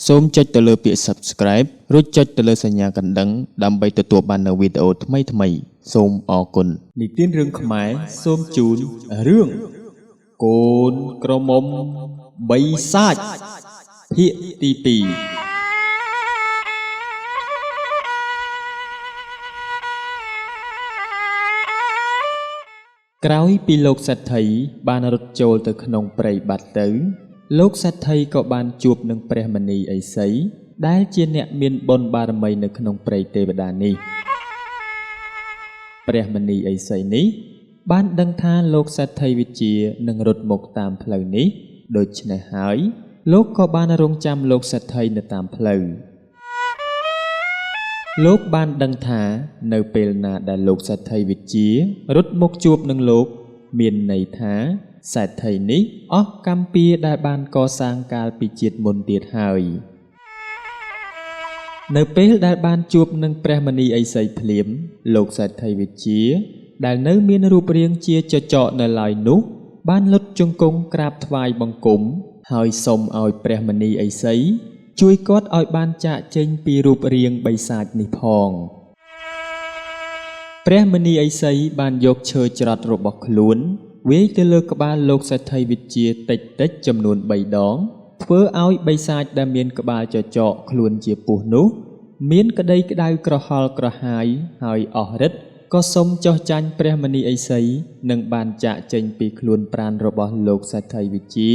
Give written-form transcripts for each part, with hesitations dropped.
សូមចុចទៅលើពាក្យ Subscribe រួចចុចទៅលើសញ្ញាកណ្ដឹងដើម្បីទទួលបាននូវវីដេអូថ្មីៗសូមអរគុណនិទានរឿងខ្មែរសូមជូនរឿងកូនក្រមុំបីសាច់ភាគទី2ក្រោយពីលោកសេដ្ឋីបានរត់ចូលទៅក្នុងព្រៃបាត់ទៅលោកសេដ្ឋីក៏បានជួបនឹងព្រះមនីឥសីដែលជាអ្នកមានបុណ្យបារមីនៅក្នុងព្រៃទេវតានេះព្រះមនីឥសីនេះបានដឹងថាលោកសេដ្ឋីវិជានឹងរត់មកតាមផ្លូវនេះដូច្នេះហើយលោកក៏បានរងចាំលោកសេដ្ឋីនៅតាមផ្លូវលោកបានដឹងថានៅពេលណាដែលលោកសេដ្ឋីវិជារត់មកជួបនឹងលោកមានន័យថាសេដ្ឋីនេះអស់កម្មពៀដែលបានកសាងកាលពីជាតិមុនទៀតហើយនៅពេលដែលបានជួបនឹងព្រះមនីឥសីភ្លាមលោកសេដ្ឋីវិជាដែលនៅមានរូបរាងជាចចកនៅឡើយនោះបានលុតជង្គង់ក្រាបថ្វាយបង្គំហើយសូមឲ្យព្រះមនីឥសីជួយគាត់ឲ្យបានចាកចេញពីរូបរាងបិសាចនេះផងព្រះមនីឥសីបានយកឈើច្រត់របស់ខ្លួនវាយទៅលើក្បាលលោកសេដ្ឋីវិជាតិចចំនួន3ដងធ្វើឲ្យបិសាចដែលមានក្បាលចចកខ្លួនជាពស់នោះមានក្តីក្តៅក្រហល់ក្រហាយហើយអស់រិទ្ធក៏សុំចោះចាញ់ព្រះមនីឥសីនឹងបានចាកចេញពីខ្លួនប្រាណរបស់លោកសេដ្ឋីវិជា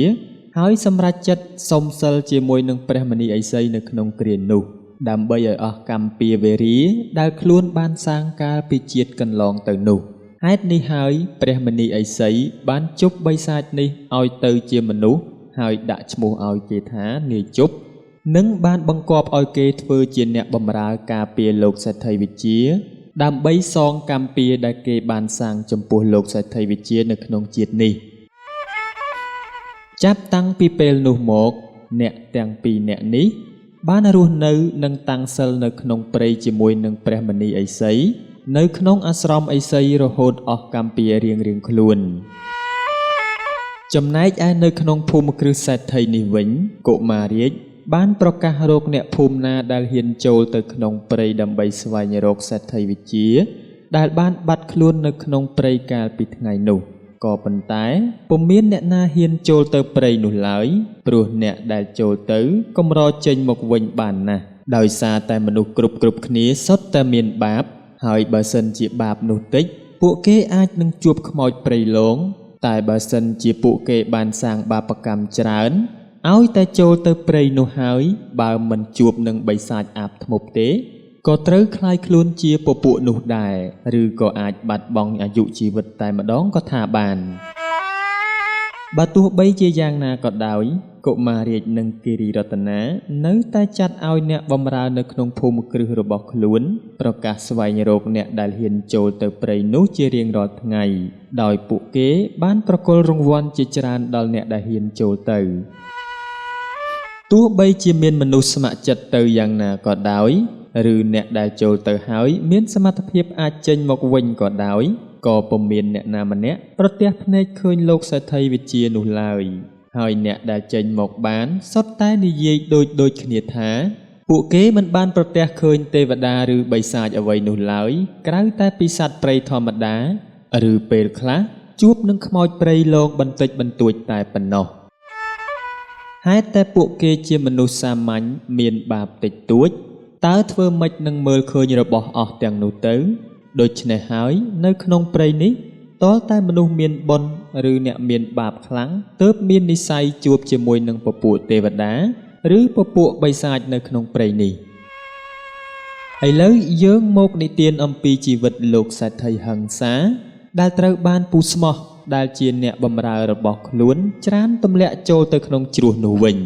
ហើយសម្រេចចិត្តសុំសិលជាមួយនឹងព្រះមនីឥសីនៅក្នុងគ្រានោះដើម្បីឲ្យអស់កម្មពៀវេរាដែលខ្លួនបានសាងកាលពីជាតិកន្លងទៅនោះហេតុនេះហើយព្រះមនីឥសីបានជប់បិសាចនេះឲ្យទៅជាមនុស្សហើយដាក់ឈ្មោះឲ្យគេថានាយជប់និងបានបង្គាប់ឲ្យគេធ្វើជាអ្នកបម្រើការពារលោកសេដ្ឋីវិជាដើម្បីសងកម្មពៀដែលគេបានសាងចំពោះលោកសេដ្ឋីវិជានៅក្នុងជាតិនេះចាប់តាំងពីពេលនោះមកអ្នកទាំងពីរអ្នកនេះបានរស់នៅនិងតាំងសិលនៅក្នុងព្រៃជាមួយនឹងព្រះមនីឥសីនៅក្នុងអាស្រមឥសីរហូតអស់កម្មពៀរៀងៗខ្លួនចំណែកឯនៅក្នុងភូមិគ្រឹះសេដ្ឋីនេះវិញកុមាររាជបានប្រកាសរកអ្នកភូមិណាដែលហ៊ានចូលទៅក្នុងព្រៃដើម្បីស្វែងរកសេដ្ឋីវិជាដែលបានបាត់ខ្លួននៅក្នុងព្រៃកាលពីថ្ងៃនោះក៏ប៉ុន្តែពុំមានអ្នកណាហ៊ានចូលទៅព្រៃនោះឡើយព្រោះអ្នកដែលចូលទៅកម្រចេញមកវិញបានណាស់ដោយសារតែមនុស្សគ្រប់គ្នាសុទ្ធតែមានបាបហើយបើសិនជាបាបនោះតិចពួកគេអាចនឹងជួបខ្មោចព្រៃលងតែបើសិនជាពួកគេបានសាងបាបកម្មច្រើនឲ្យតែចូលទៅព្រៃនោះហើយបើមិនជួបនឹងបិសាចអាបធ្មប់ទេក៏ត្រូវคล้ายខ្លួនជាពពួកនោះដែរឬក៏អាចបាត់បង់អាយុជីវិតតែម្ដងក៏ថាបានបើទោះបីជាយ៉ាងណាក៏ដោយកុមាររាជនិងគិរីរតនានៅតែចាត់ឲ្យអ្នកបម្រើនៅក្នុងភូមិគ្រឹះរបស់ខ្លួនប្រកាសស្វែងរកអ្នកដែលហ៊ានចូលទៅព្រៃនោះជារៀងរាល់ថ្ងៃដោយពួកគេបានប្រគល់រង្វាន់ជាច្រើនដល់អ្នកដែលហ៊ានចូលទៅទោះបីជាមានមនុស្សស្ម័គ្រចិត្តទៅយ៉ាងណាក៏ដោយឬអ្នកដែលចូលទៅហើយមានសមត្ថភាពអាចចេញមកវិញក៏ដោយក៏ពុំមានអ្នកណាម្នាក់ប្រទះភ្នែកឃើញលោកសេដ្ឋីវិជានោះឡើយហើយអ្នកដែលចេញមកបានសុទ្ធតែនិយាយដូចគ្នាថាពួកគេមិនបានប្រទះឃើញទេវតាឬបិសាចអ្វីនោះឡើយក្រៅតែពីសត្វព្រៃធម្មតាឬពេលខ្លះជួបនឹងខ្មោចព្រៃលងបន្តិចបន្តួចតែប៉ុណ្ណោះហេតុតែពួកគេជាមនុស្សសាមញ្ញមានបាបតិចតួចតើធ្វើម៉េចនឹងមើលឃើញរបស់អស់ទាំងនោះទៅដូច្នេះហើយនៅក្នុងព្រៃនេះតលតែមនុស្សមានបុណ្យឬអ្នកមានបាបខ្លាំងទើបមាននិស្ស័យជួបជាមួយនឹងពពួកទេវតាឬពពួកបិសាចនៅក្នុងព្រៃនេះឥឡូវយើងមកនិទានអំពីជីវិតលោកសេដ្ឋីហិង្សាដែលត្រូវបានពូស្មោះដែលជាអ្នកបម្រើរបស់ខ្លួនច្រានទម្លាក់ចូលទៅក្នុងជ្រោះនោះវិញ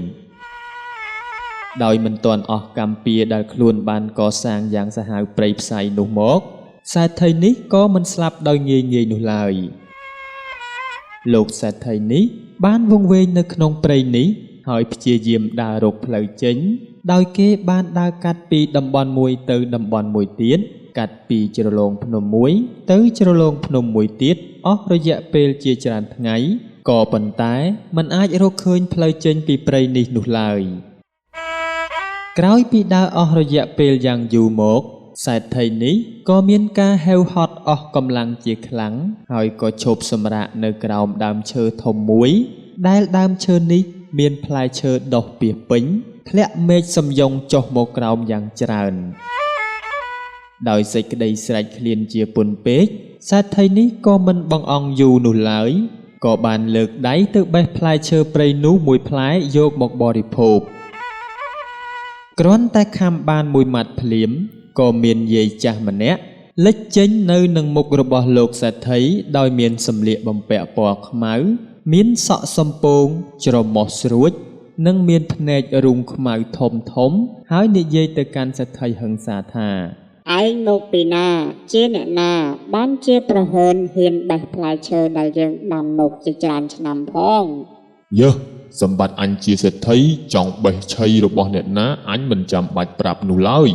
ដោយមិនទាន់អស់កម្មពៀដែលខ្លួនបានកសាងយ៉ាងសាហាវព្រៃផ្សៃនោះមកសេដ្ឋីនេះក៏មិនស្លាប់ដោយងាយនោះឡើយលោកសេដ្ឋីនេះបានវង្វេងនៅក្នុងព្រៃនេះហើយព្យាយាមដើររកផ្លូវចេញដោយគេបានដើរកាត់ពីតំបន់មួយទៅតំបន់មួយទៀតកាត់ពីជ្រលងភ្នំមួយទៅជ្រលងភ្នំមួយទៀតអស់រយៈពេលជាច្រើនថ្ងៃក៏ប៉ុន្តែមិនអាចរកឃើញផ្លូវចេញពីព្រៃនេះនោះឡើយ ក្រោយពីដើរអស់រយៈពេលយ៉ាងយូរមកសេដ្ឋីនេះក៏មានការហេវហត់អស់កម្លាំងជាខ្លាំងហើយក៏ឈប់សម្រាកនៅក្រោមដើមឈើធំមួយដែលដើមឈើនេះមានផ្លែឈើដុះពាសពេញធ្លាក់មេឃសំយ៉ុងចុះមកក្រោមយ៉ាងច្រើនដោយសេចក្តីស្រេកឃ្លានជាពន់ពេកសេដ្ឋីនេះក៏មិនបង្អង់យូរនោះឡើយក៏បានលើកដៃទៅបេះផ្លែឈើព្រៃនោះមួយផ្លែយកមកបរិភោគគ្រាន់តែខាំបានមួយម៉ាត់ភ្លាមក៏មានយាយចាស់ម្នាក់លេចចេញនៅនឹងមុខរបស់លោកសេដ្ឋីដោយមានសម្លៀកបំពាក់ពណ៌ខ្មៅមានសក់សំពងច្រមុះស្រួចនិងមានភ្នែករូងខ្មៅធំធំហើយនិយាយទៅកាន់សេដ្ឋីហិង្សាថាឯងមកពីណាជាអ្នកណាបានជាប្រហើនហ៊ានបេះផ្លែឈើដែលយើងដាំមកជាច្រើនឆ្នាំផងយើសម្បត្តិអញជាសេដ្ឋីចង់បេះឆៃរបស់អ្នកណាអញមិនចាំបាច់ប្រាប់នោះឡើយ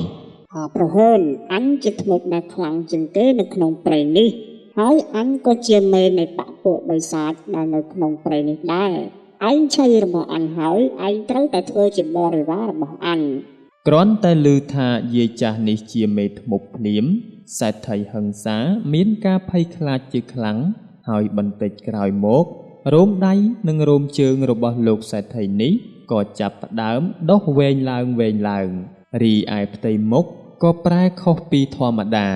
ប្រហើនអញជាធ្មប់ដែលខ្លាំងជាងគេនៅក្នុងព្រៃនេះហើយអញក៏ជាមេនៃបព្វពួកបិសាចដែលនៅក្នុងព្រៃនេះដែរឯងឆៃរបស់អញហើយឯងត្រូវតែធ្វើជាបរិវាររបស់អញគ្រាន់តែឮថាយាយចាស់នេះជាមេធ្មប់ភ្លាមសេដ្ឋីហិង្សាមានការភ័យខ្លាចជាខ្លាំងហើយបន្តិចក្រោយមករោមដៃនិងរោមជើងរបស់លោកសេដ្ឋីនេះក៏ចាប់ផ្ដើមដុះវែងឡើងរីឯផ្ទៃមុខក៏ប្រែខុសពីធម្មតា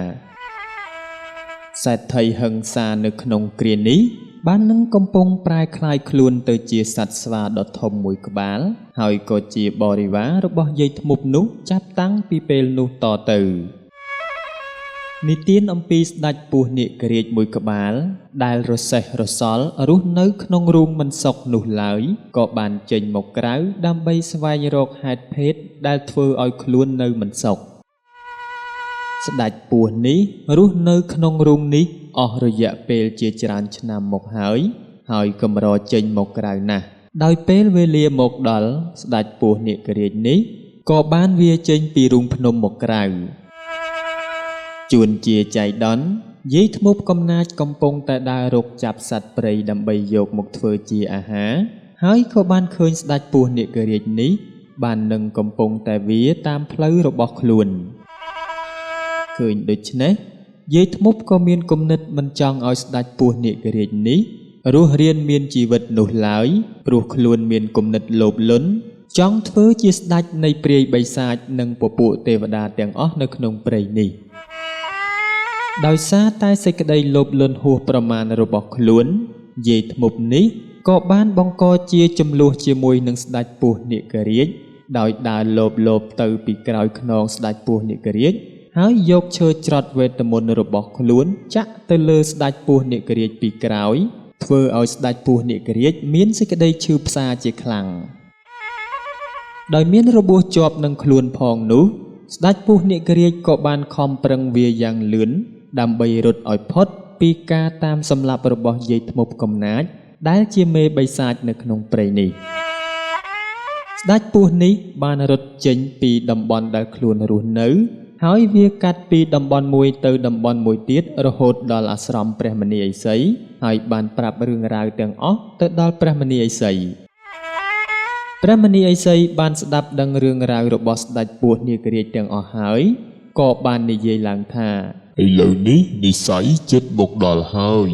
សេដ្ឋីហិង្សានៅក្នុងគ្រានេះបាននឹងកំពុងប្រែคล้ายខ្លួនទៅជាសត្វស្វាដ៏ធំមួយក្បាលហើយក៏ជាបរិវាររបស់យាយធ្មប់នោះចាប់តាំងពីពេលនោះតទៅនិទានអំពីស្ដេចពស់នាគរាជមួយក្បាលដែលរសេះរសល់រស់នៅក្នុងរូងមិនសុខនោះឡើយក៏បានចេញមកក្រៅដើម្បីស្វែងរកហេតុភេទដែលធ្វើឲ្យខ្លួននៅមិនសុខស្ដេចពស់នេះរស់នៅក្នុងរូងនេះអស់រយៈពេលជាច្រើនឆ្នាំមកហើយកម្រចេញមកក្រៅណាស់ដោយពេលវេលាមកដល់ស្ដេចពស់នាគរាជនេះក៏បានវាចេញពីរូងភ្នំមកក្រៅជួនជាចៃដន្យយាយធ្មប់កំណាចកំពុងតែដើររកចាប់សត្វព្រៃដើម្បីយកមកធ្វើជាអាហារហើយក៏បានឃើញស្ដេចពស់នាគរាជនេះបាននឹងកំពុងតែវាតាមផ្លូវរបស់ខ្លួនឃើញដូច្នេះយាយធ្មប់ក៏មានគំនិតមិនចង់ឲ្យស្ដេចពស់នាគរាជនេះរស់រានមានជីវិតនោះឡើយព្រោះខ្លួនមានគំនិតលោភលន់ចង់ធ្វើជាស្ដេចនៃព្រាយបិសាចនិងពពួកទេវតាទាំងអស់នៅក្នុងព្រៃនេះដោយសារតែសេចក្តីលោភលន់ហួសប្រមាណរបស់ខ្លួនយាយធ្មប់នេះក៏បានបង្កជាចំនួនជាមួយនឹងស្ដេចពស់នាគរាជដោយដើរលបទៅពីក្រោយខ្នងស្ដេចពស់នាគរាជហើយយកឈើច្រត់វេទមន្តរបស់ខ្លួនចាក់ទៅលើស្ដេចពស់នាគរាជពីក្រោយធ្វើឲ្យស្ដេចពស់នាគរាជមានសេចក្តីឈឺផ្សាជាខ្លាំងដោយមានរបួសជាប់នឹងខ្លួនផងនោះស្ដេចពស់នាគរាជក៏បានខំប្រឹងវាយ៉ាងលឿនដើម្បីរត់ឲ្យផុតពីការតាមសម្លាប់របស់យាយធ្មប់កំណាចដែលជាមេបិសាចនៅក្នុងព្រៃនេះស្ដេចពស់នេះបានរត់ចេញពីតំបន់ដែលខ្លួនរស់នៅហើយវាកាត់ពីតំបន់មួយទៅតំបន់មួយទៀតរហូតដល់អាស្រមព្រះមនីឥសីហើយបានប្រាប់រឿងរ៉ាវទាំងអស់ទៅដល់ព្រះមនីឥសីព្រះមនីឥសីបានស្ដាប់ដឹងរឿងរ៉ាវរបស់ស្ដេចពស់នាគរាជទាំងអស់ហើយក៏បាននិយាយឡើងថាឥឡូវនេះនិស្ស័យចិត្តមកដល់ហើយ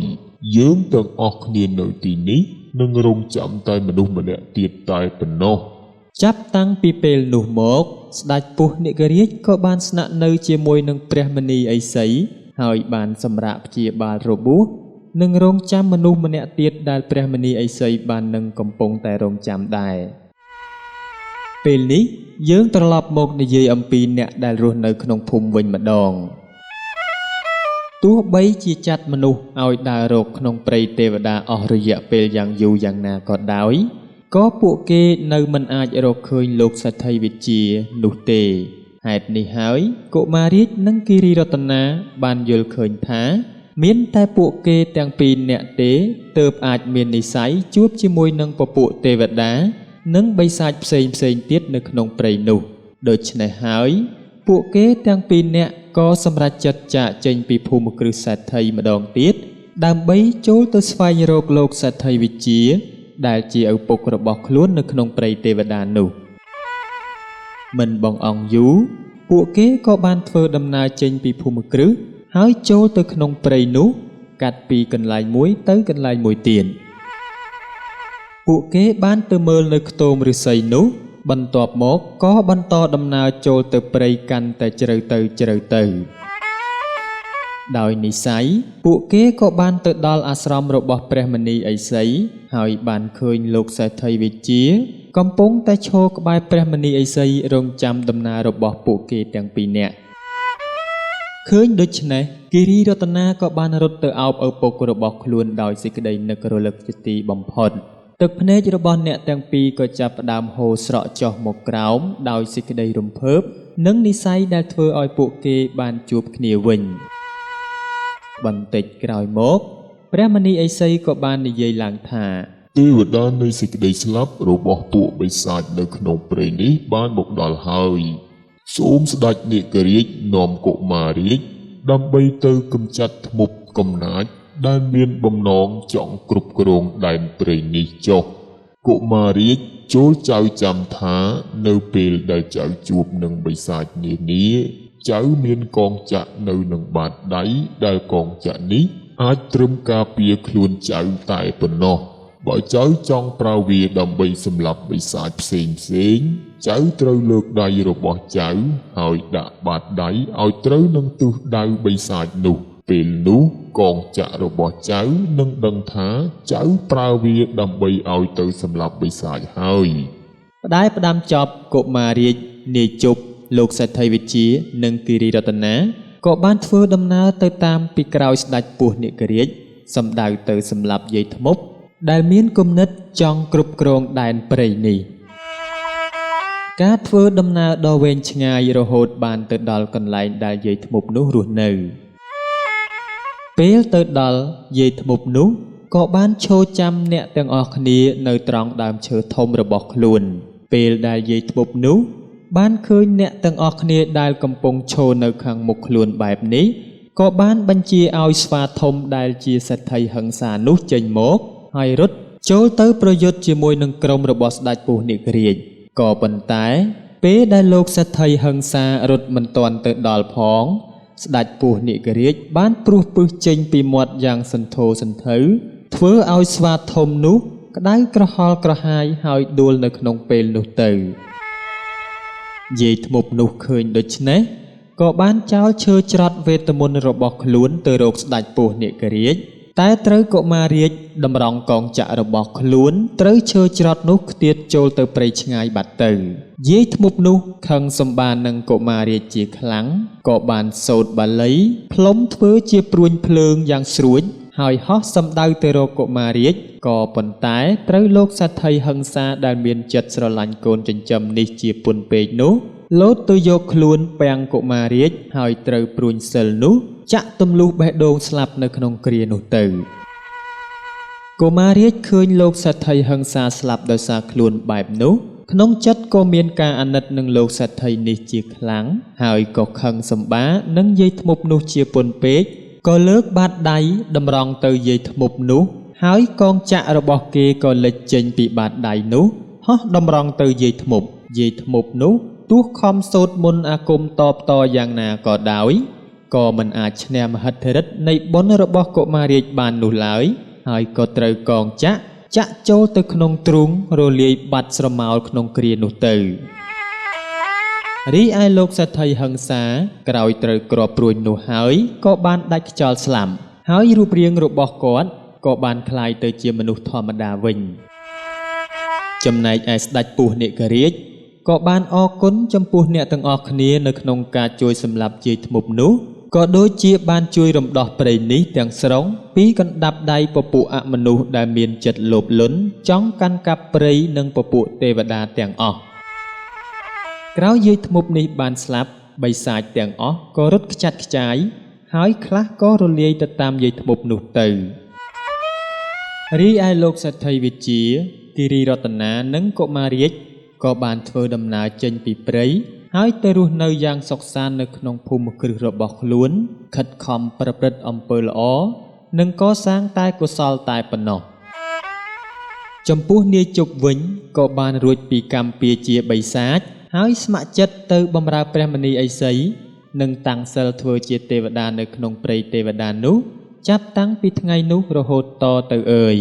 យើងទាំងអស់គ្នានៅទីនេះនឹងរងចាំតែមនុស្សម្នាក់ទៀតតែប៉ុណ្ណោះចាប់តាំងពីពេលនោះមកស្ដេចពស់នាគរាជក៏បានស្នាក់នៅជាមួយនឹងព្រះមនីឥសីហើយបានសម្រាកព្យាបាលរបួសនិងរងចាំមនុស្សម្នាក់ទៀតដែលព្រះមនីឥសីបាននឹងកំពុងតែរងចាំដែរពេលនេះយើងត្រឡប់មកនិយាយអំពីអ្នកដែលរស់នៅក្នុងភូមិវិញម្ដងទោះបីជាចាត់មនុស្សឲ្យដើររកក្នុងព្រៃទេវតាអស់រយៈពេលយ៉ាងយូរយ៉ាងណាក៏ដោយក៏ពួកគេនៅមិនអាចរកឃើញលោកសេដ្ឋីវិជ្ជានោះទេហេតុនេះហើយកុមាររាជនិងគិរីរតនាបានយល់ឃើញថាមានតែពួកគេទាំងពីរនាក់ទេទើបអាចមាននិស្ស័យជួបជាមួយនឹងពពួកទេវតានិងបិសាចផ្សេងទៀតនៅក្នុងព្រៃនោះដូច្នេះហើយពួកគេទាំងពីរនាក់ក៏សម្រេចចិត្តចាកចេញពីភូមិគ្រឹះសេដ្ឋីម្ដងទៀតដើម្បីចូលទៅស្វែងរកលោកសេដ្ឋីវិជ្ជាដែលជាឪពុករបស់ខ្លួននៅក្នុងព្រៃទេវតានោះ មិនបងអង្គយូរពួកគេក៏បានធ្វើដំណើរចេញពីភូមិគ្រឹះហើយចូលទៅក្នុងព្រៃនោះកាត់ពីកន្លែងមួយទៅកន្លែងមួយទៀតពួកគេបានទៅមើលនៅខ្ទមឫស្សីនោះបន្ទាប់មកក៏បន្តដំណើរចូលទៅព្រៃកាន់តែជ្រៅទៅដោយនិស្ស័យពួកគេក៏បានទៅដល់អាស្រមរបស់ព្រះមនីឥសីហើយបានឃើញលោកសេដ្ឋីវិជាកំពុងតែឈរក្បែរព្រះមនីឥសីរងចាំដំណើររបស់ពួកគេទាំងពីរនាក់ឃើញដូច្នេះគិរីរតនាក៏បានរត់ទៅអោបឪពុករបស់ខ្លួនដោយសេចក្តីនឹករលឹកជាទីបំផុតទឹកភ្នែករបស់អ្នកទាំងពីរក៏ចាប់ផ្ដើមហូរស្រក់ចុះមកក្រោមដោយសេចក្តីរំភើបនិងនិស្ស័យដែលធ្វើឲ្យពួកគេបានជួបគ្នាវិញបន្តិចក្រោយមកព្រះមនីឥសីក៏បាននិយាយឡើងថាទេវតានៃសេចក្តីស្លាប់របស់ពួកបិសាចនៅក្នុងព្រៃនេះបានមកដល់ហើយសូមស្ដេចនាគរាជនាំកុមាររាជដើម្បីទៅកម្ចាត់ធ្មប់កំណាចដែលមានបំណងចង់គ្រប់គ្រងដែនព្រៃនេះចុះកុមាររាជចូលចៅចាំថានៅពេលដែលចៅជួបនឹងបិសាចនានាចៅមានកងចក្រនៅនឹងបាតដៃដែលកងចក្រនេះអាចត្រឹមការពារខ្លួនចៅតែប៉ុណ្ណោះបើចៅចង់ប្រើវាដើម្បីសម្លាប់បិសាចផ្សេងចៅត្រូវលើកដៃរបស់ចៅហើយដាក់បាតដៃឲ្យត្រូវនឹងទិសដៅបិសាចនោះពេលនោះកងចក្ររបស់ចៅនឹងដឹងថាចៅប្រើវាដើម្បីឲ្យទៅសម្លាប់បិសាចហើយផ្ដាំចប់កុមាររាជនាយជប់លោកសេដ្ឋីវិជានិងគិរីរតនាក៏បានធ្វើដំណើរទៅតាមពីក្រោយស្ដេចពស់នាគរាជសម្ដៅទៅសម្លាប់យាយធ្មប់ដែលមានគំនិតចង់គ្រប់គ្រងដែនព្រៃនេះការធ្វើដំណើរដ៏វែងឆ្ងាយរហូតបានទៅដល់កន្លែងដែលយាយធ្មប់នោះរស់នៅពេលទៅដល់យាយធ្មប់នោះក៏បានឈរចាំអ្នកទាំងអស់គ្នានៅត្រង់ដើមឈើធំរបស់ខ្លួនពេលដែលយាយធ្មប់នោះបានឃើញអ្នកទាំងអស់គ្នាដែលកំពុងឈរនៅខាងមុខខ្លួនបែបនេះក៏បានបញ្ជាឲ្យស្វាធំដែលជាសេដ្ឋីហិង្សានោះចេញមកហើយរត់ចូលទៅប្រយុទ្ធជាមួយនឹងក្រុមរបស់ស្ដេចពស់នាគរាជក៏ប៉ុន្តែពេលដែលលោកសេដ្ឋីហិង្សារត់មិនទាន់ទៅដល់ផងស្ដេចពស់នាគរាជបានព្រុសពឹសចេញពីមាត់យ៉ាងសន្ធោសន្ធៅធ្វើឲ្យស្វាធំនោះក្តៅក្រហល់ក្រហាយហើយដួលនៅក្នុងពេលនោះទៅយាយធ្មប់នោះឃើញដូច្នេះក៏បានចោលឈើច្រត់វេទមន្តរបស់ខ្លួនទៅរកស្ដេចពស់នាគរាជតែត្រូវកុមាររាជតម្រង់កងចក្ររបស់ខ្លួនត្រូវឈើច្រត់នោះខ្ទាតចូលទៅព្រៃឆ្ងាយបាត់ទៅយាយធ្មប់នោះខឹងសម្បាននឹងកុមាររាជជាខ្លាំងក៏បានសូត្របាលីផ្លុំធ្វើជាព្រួញភ្លើងយ៉ាងស្រួចហើយហោះសម្ដៅទៅរកកុមាររាជក៏ប៉ុន្តែត្រូវលោកសេដ្ឋីហិង្សាដែលមានចិត្តស្រឡាញ់កូនចិញ្ចឹមនេះជាពន់ពេកនោះលោតទៅយកខ្លួនពាំងកុមាររាជហើយត្រូវព្រួញសិលនោះចាក់ទម្លុះបេះដូងស្លាប់នៅក្នុងគ្រានោះទៅកុមាររាជឃើញលោកសេដ្ឋីហិង្សាស្លាប់ដោយសារខ្លួនបែបនោះក្នុងចិត្តក៏មានការអាណិតនឹងលោកសេដ្ឋីនេះជាខ្លាំងហើយក៏ខឹងសម្បានឹងយាយធ្មប់នោះជាពន់ពេកក៏លើកបាតដៃតម្រង់ទៅយាយធ្មប់នោះហើយកងចក្ររបស់គេក៏លេចចេញពីបាតដៃនោះហោះតម្រង់ទៅយាយធ្មប់នោះទោះខំសូត្រមន្តអាគមតបតយ៉ាងណាក៏ដោយក៏មិនអាចឈ្នះមហិទ្ធិឫទ្ធិនៃបុណ្យរបស់កុមាររាជបាននោះឡើយហើយក៏ត្រូវកងចក្រចាក់ចូលទៅក្នុងទ្រូងរលាយបាត់ស្រមោលក្នុងគ្រានោះទៅរីឯលោកសេដ្ឋីហិង្សាក្រោយត្រូវគ្រាប់ព្រួញនោះហើយក៏បានដាច់ខ្យល់ស្លាប់ហើយរូបរាងរបស់គាត់ក៏បានคล้ายទៅជាមនុស្សធម្មតាវិញចំណែកឯស្ដេចពស់នាគរាជក៏បានអរគុណចំពោះអ្នកទាំងអស់គ្នានៅក្នុងការជួយសម្លាប់យាយធ្មប់នោះក៏ដូចជាបានជួយរំដោះព្រៃនេះទាំងស្រុងពីកណ្ដាប់ដៃពពួកអមនុស្សដែលមានចិត្តលោភលន់ចង់កាន់កាប់ព្រៃនិងពពួកទេវតាទាំងអស់ក្រោយយាយធ្មប់នេះបានស្លាប់បិសាចទាំងអស់ក៏រត់ខ្ចាត់ខ្ចាយហើយខ្លះក៏រលាយទៅតាមយាយធ្មប់នោះទៅរីឯលោកសេដ្ឋីវិជាគិរីរតនានិងកុមាររាជក៏បានធ្វើដំណើរចេញពីព្រៃហើយទៅរស់នៅយ៉ាងសុខសាន្តនៅក្នុងភូមិគ្រឹះរបស់ខ្លួនខិតខំប្រព្រឹត្តអំពើល្អនិងកសាងតែកុសលតែប៉ុណ្ណោះចំពោះនាយជប់វិញក៏បានរួចពីកម្មពៀជាបិសាច ហើយស្ម័គ្រចិត្តទៅបម្រើព្រះមនីឥសីនិងតាំងសិលធ្វើជាទេវតានៅក្នុងព្រៃទេវតានោះចាប់តាំងពីថ្ងៃនោះរហូតតទៅអើយ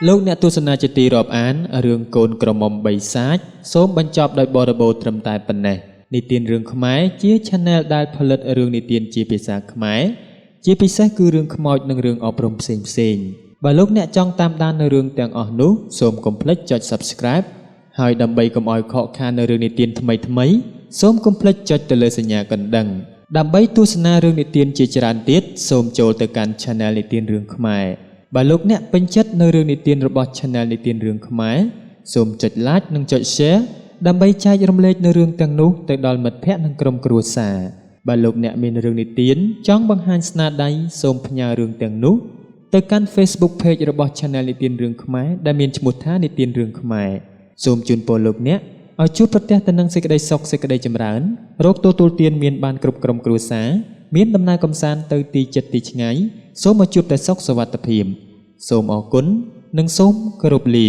លោកអ្នកទស្សនាជាទីរាប់អានរឿងកូនក្រមុំបីសាច់សូមបញ្ចប់ដោយបរិបូរត្រឹមតែប៉ុណ្ណេះនិទានរឿងខ្មែរជា Channel ដែលផលិតរឿងនិទានជាភាសាខ្មែរជាពិសេសគឺរឿងខ្មោចនិងរឿងអប់រំផ្សេងៗបើលោកអ្នកចង់តាមដាននៅរឿងទាំងអស់នោះសូមកុំភ្លេចចុច Subscribe ហើយដើម្បីកុំឲ្យខកខាននៅរឿងនិទានថ្មីៗសូមកុំភ្លេចចុចទៅលើសញ្ញាកណ្ដឹងដើម្បីទស្សនារឿងនិទានជាច្រើនទៀតសូមចូលទៅកាន់ Channel និទានរឿងខ្មែរបើលោកអ្នកពេញចិត្តនៅរឿងនិទានរបស់ Channel និទានរឿងខ្មែរសូមចុច Like និងចុច Share ដើម្បីចែករំលែកនៅរឿងទាំងនោះទៅដល់មិត្តភ័ក្តិនិងក្រុមគ្រួសារបើលោកអ្នកមានរឿងនិទានចង់បង្ហាញស្នាដៃសូមផ្ញើរឿងទាំងនោះទៅកាន់ Facebook Page របស់ Channel និទានរឿងខ្មែរដែលមានឈ្មោះថានិទានរឿងខ្មែរសូមជូនពរលោកអ្នកឲ្យជួបប្រទះទៅនឹងសេចក្តីសុខសេចក្តីចម្រើនរកទទួលទានមានបានគ្រប់ក្រុមគ្រួសារមានដំណើរកំសាន្តទៅទីជិតទីឆ្ងាយសូមឲ្យជួបតែសុខសុវត្ថិភាពសូមអរគុណនិងសូមគោរពលា